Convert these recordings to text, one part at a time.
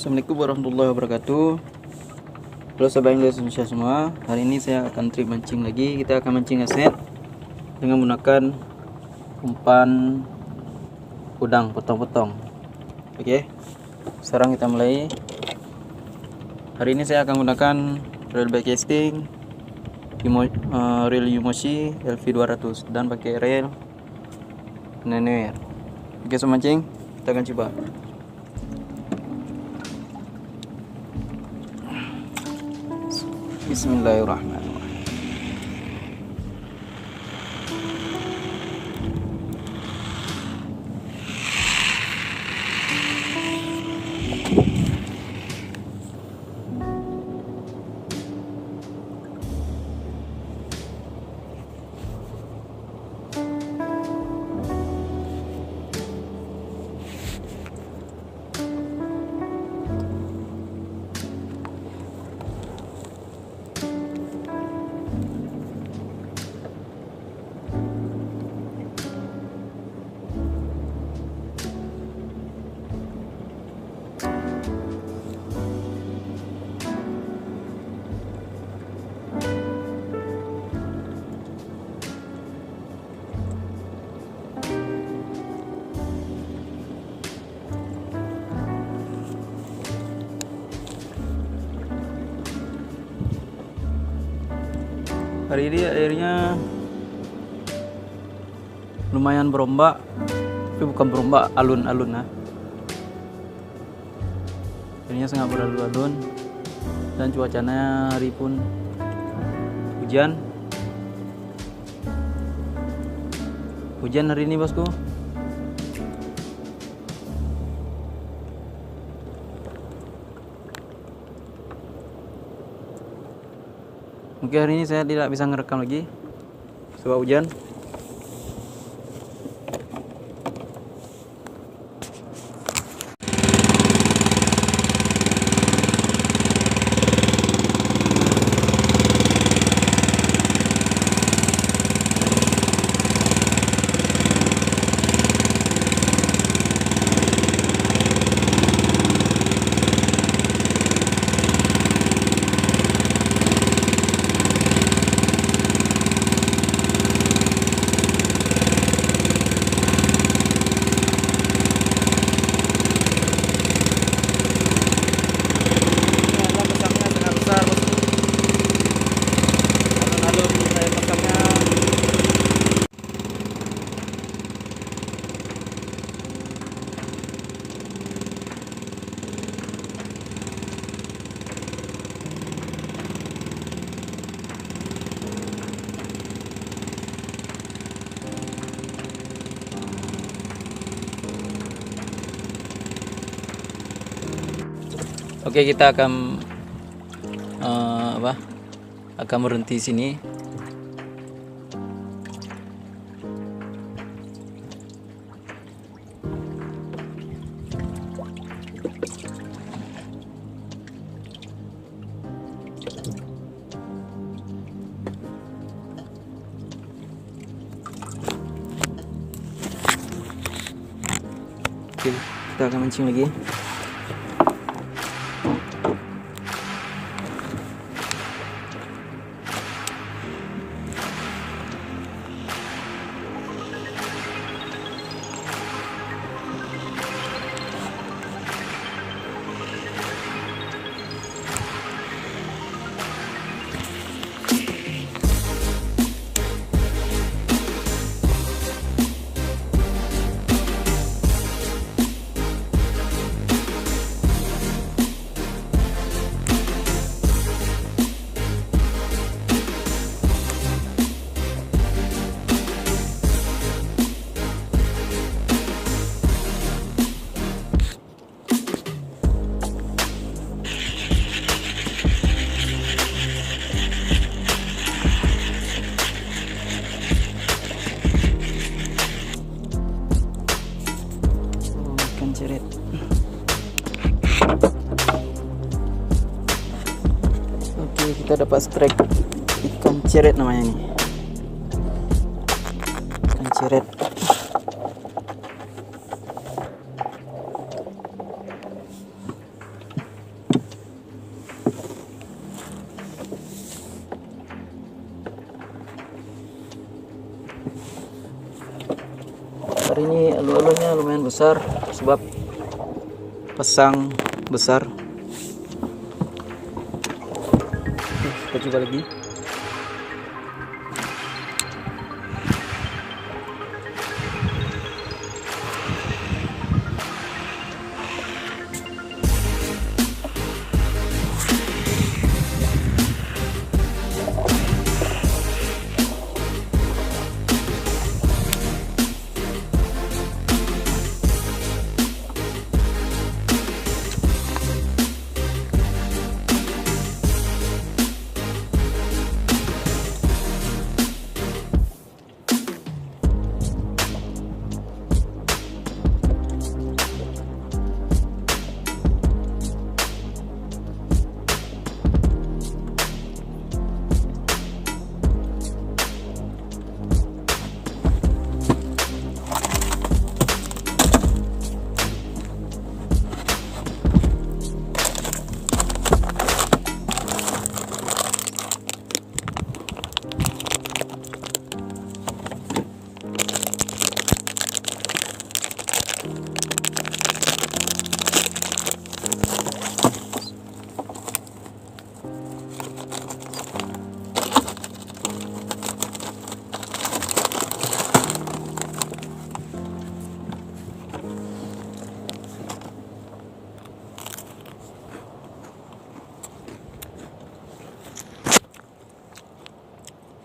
Assalamualaikum warahmatullahi wabarakatuh. Halo sahabat Indonesia semua. Hari ini saya akan trip mancing lagi. Kita akan mancing aset dengan menggunakan umpan udang potong-potong. Oke. Sekarang kita mulai. Hari ini saya akan menggunakan reel bait casting, reel Yumoshi LV200 dan pakai reel Nenuer. Oke, so mancing, kita akan coba. Bismillahirrahmanirrahim. Hari ini airnya lumayan berombak, tapi bukan berombak alun-alun. Airnya sangat beralun-alun dan cuacanya hari pun hujan. Hujan hari ini, bosku. Mungkin hari ini saya tidak bisa ngerekam lagi sebab hujan. Oke, kita akan akan berhenti sini. Oke, kita akan mancing lagi. Ceret. Oke, kita dapat strike ikan ceret namanya nih. Ikan ceret. Hari ini alu-alunya lumayan besar sebab pasang besar. Kita coba lagi.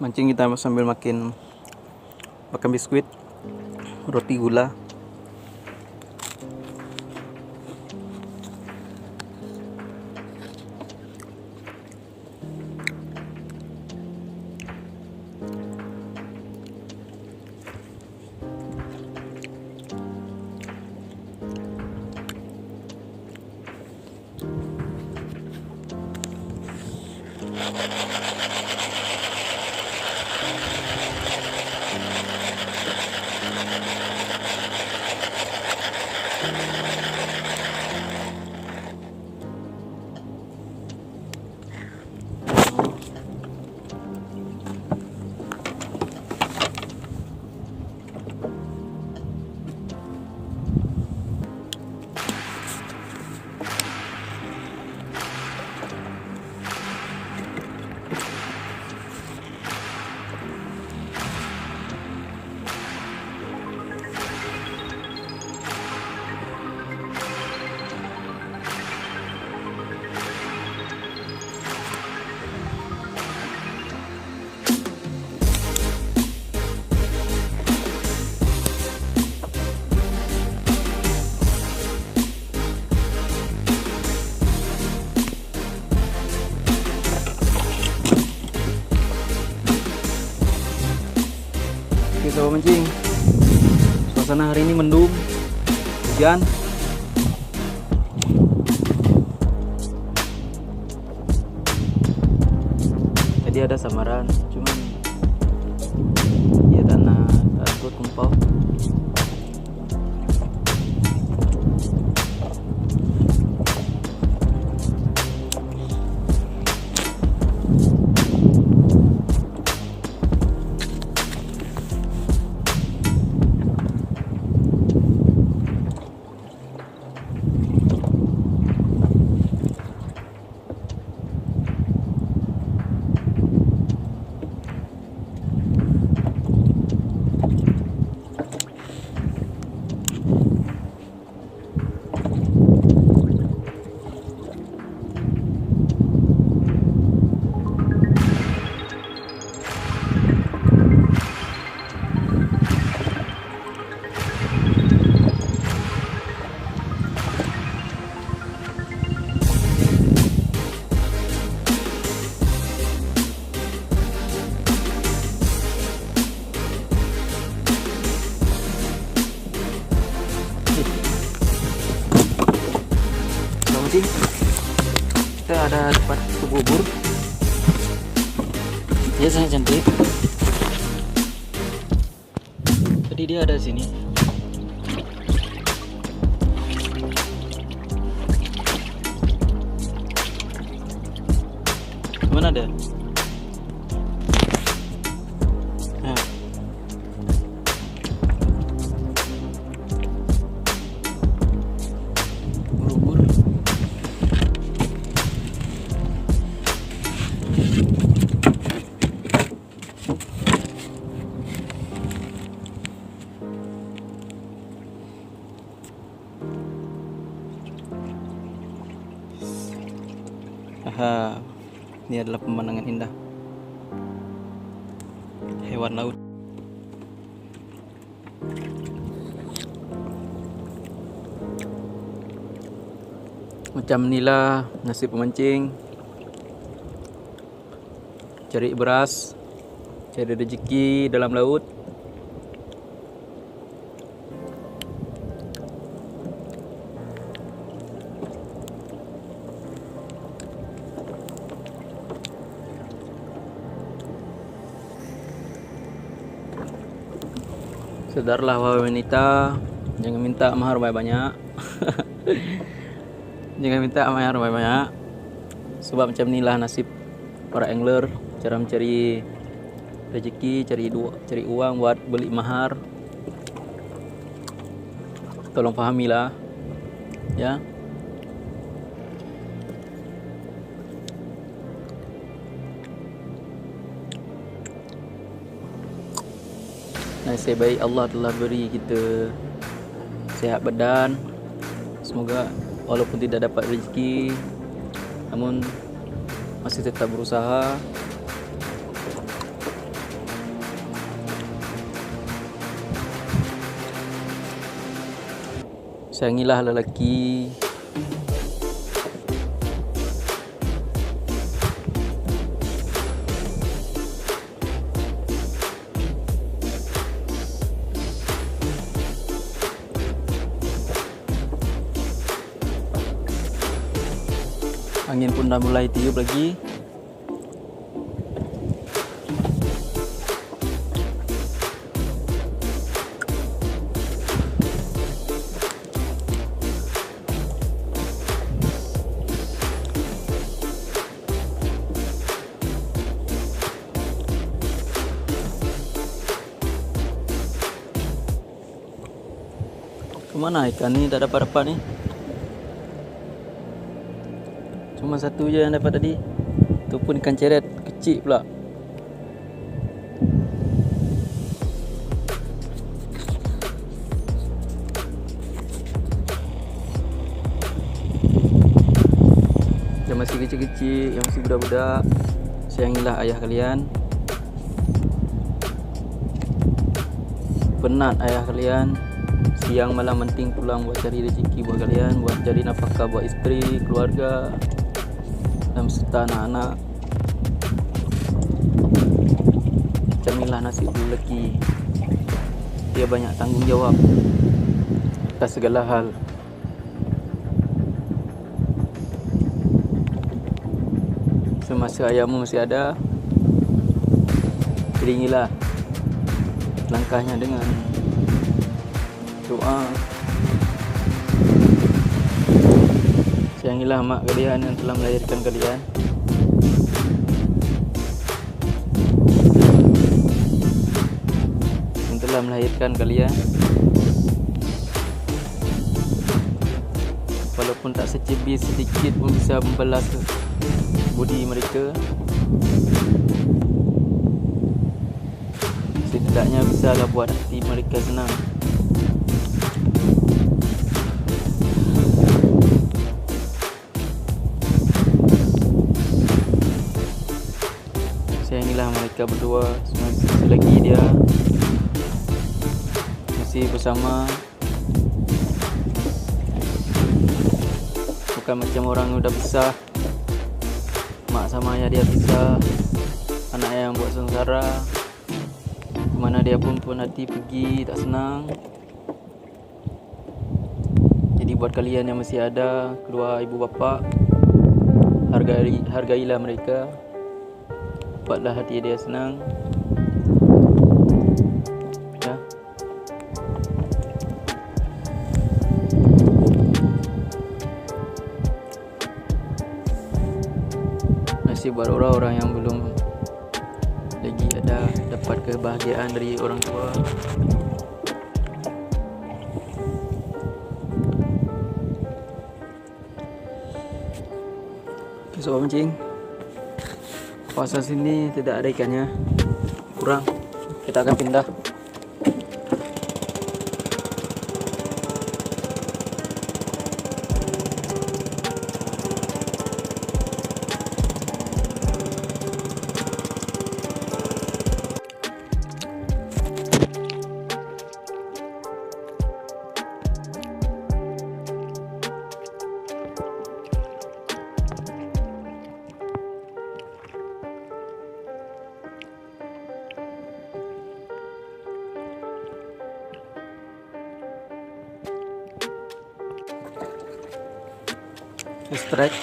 Mancing kita sambil makan biskuit, roti gula. Kita mancing. Suasana hari ini mendung, hujan. Tadi ada samaran, cuman ya tanah takut kumpau. Kita ada tempat bubur, dia sangat cantik. Tadi dia ada sini. Mana ada? Nah, Aha, ini adalah pemandangan indah hewan laut. Macam inilah nasib pemancing, cari beras, cari rezeki dalam laut. Sadarlah wahai wanita, jangan minta mahar banyak-banyak. Jangan minta mahar banyak-banyak. Sebab macam inilah nasib para angler, cara mencari rezeki, cari uang buat beli mahar. Tolong pahamilah, ya. Nasib baik Allah telah beri kita sehat badan. Semoga walaupun tidak dapat rezeki, namun masih tetap berusaha. Sayangilah lelaki. Angin pun dah mulai tiup lagi. Kemana ikan ni? Tak dapat ni. Cuma satu je yang dapat tadi. Itu pun ikan ceret kecil pula. Yang masih kecil-kecil, yang masih budak-budak, sayangilah ayah kalian. Penat ayah kalian, siang malam penting pulang buat cari rezeki buat kalian, buat cari nafkah buat isteri, keluarga dan serta anak-anak. Macam inilah nasib lelaki, dia banyak tanggung jawab atas segala hal. Semasa ayahmu masih ada, iringilah langkahnya dengan doa. Sayangilah mak kalian yang telah melahirkan kalian. Yang telah melahirkan kalian. Walaupun tak secebis sedikit pun bisa membalas budi mereka. Setidaknya bisalah buat hati mereka senang. Sayangilah mereka berdua selagi dia masih bersama. Bukan macam orang yang udah besar, mak sama ayah dia pisah, anak yang buat sengsara, kemana dia pun hati pergi, tak senang. Jadi buat kalian yang masih ada keluar ibu bapa, hargailah mereka, buatlah hati dia senang, ya. Nasib buat orang-orang yang belum lagi ada dapat kebahagiaan dari orang tua. Sobat mancing, kawasan sini tidak ada ikannya. kurang, kita akan pindah. Strike.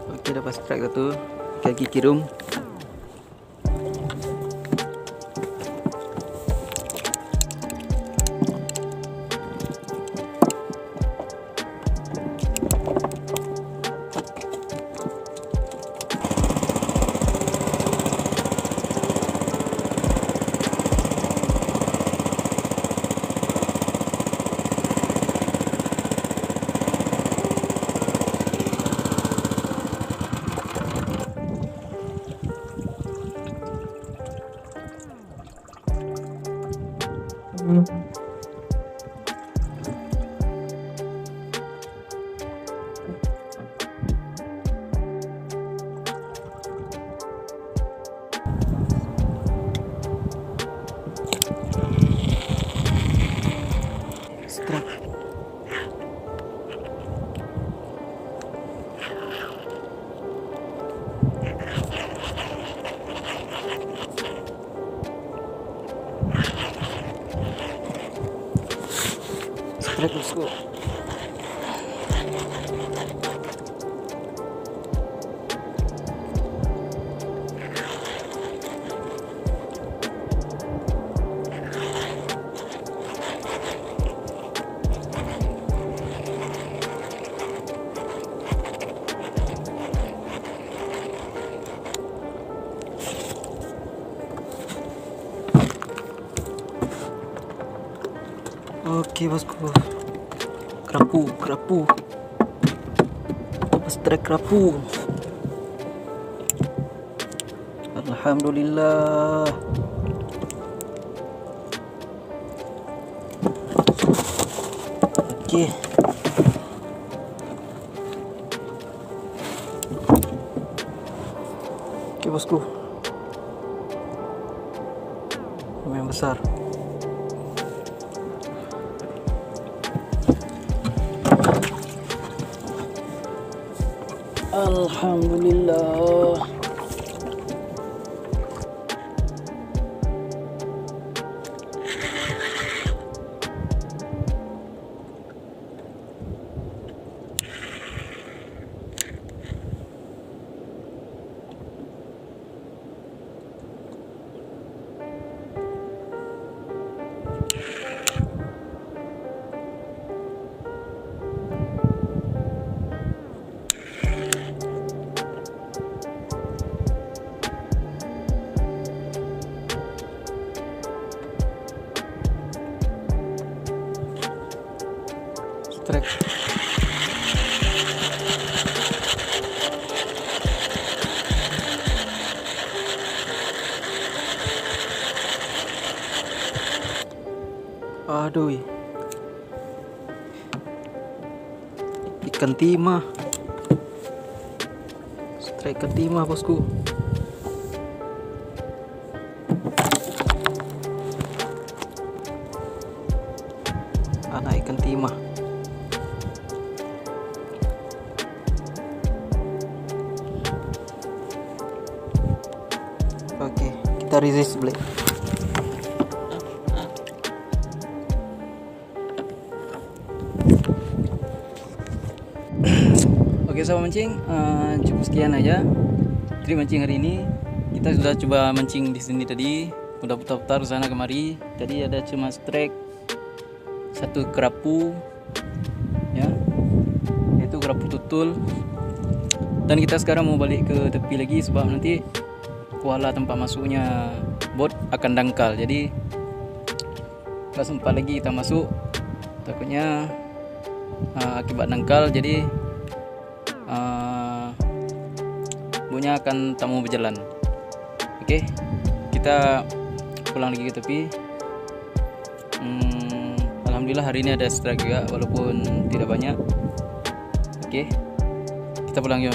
Oke, dapat strike satu kaki kirung. Strike. Strike, let's go. Oke bosku, kerapu, strike kerapu. Alhamdulillah. Oke. Oke bosku, lumayan besar. Alhamdulillah. Strike. Aduh, ikan timah. Strike ikan timah bosku. Anak ikan timah. Oke, kita resist blade. Oke sahabat mancing, cukup sekian aja trik mancing hari ini. Kita sudah coba mancing di sini tadi, udah putar-putar sana kemari. Tadi ada cuma strike satu kerapu, ya, yaitu kerapu tutul. Dan kita sekarang mau balik ke tepi lagi sebab nanti kuala tempat masuknya bot akan dangkal. Jadi tak sempat lagi kita masuk, takutnya akibat dangkal jadi botnya akan tak mau berjalan. Oke, kita pulang lagi ke tepi. Alhamdulillah hari ini ada strike juga walaupun tidak banyak. Oke, kita pulang yuk.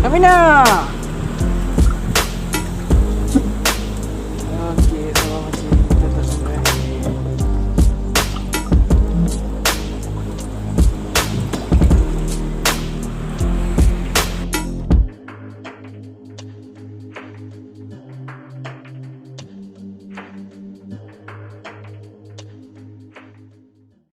Amina.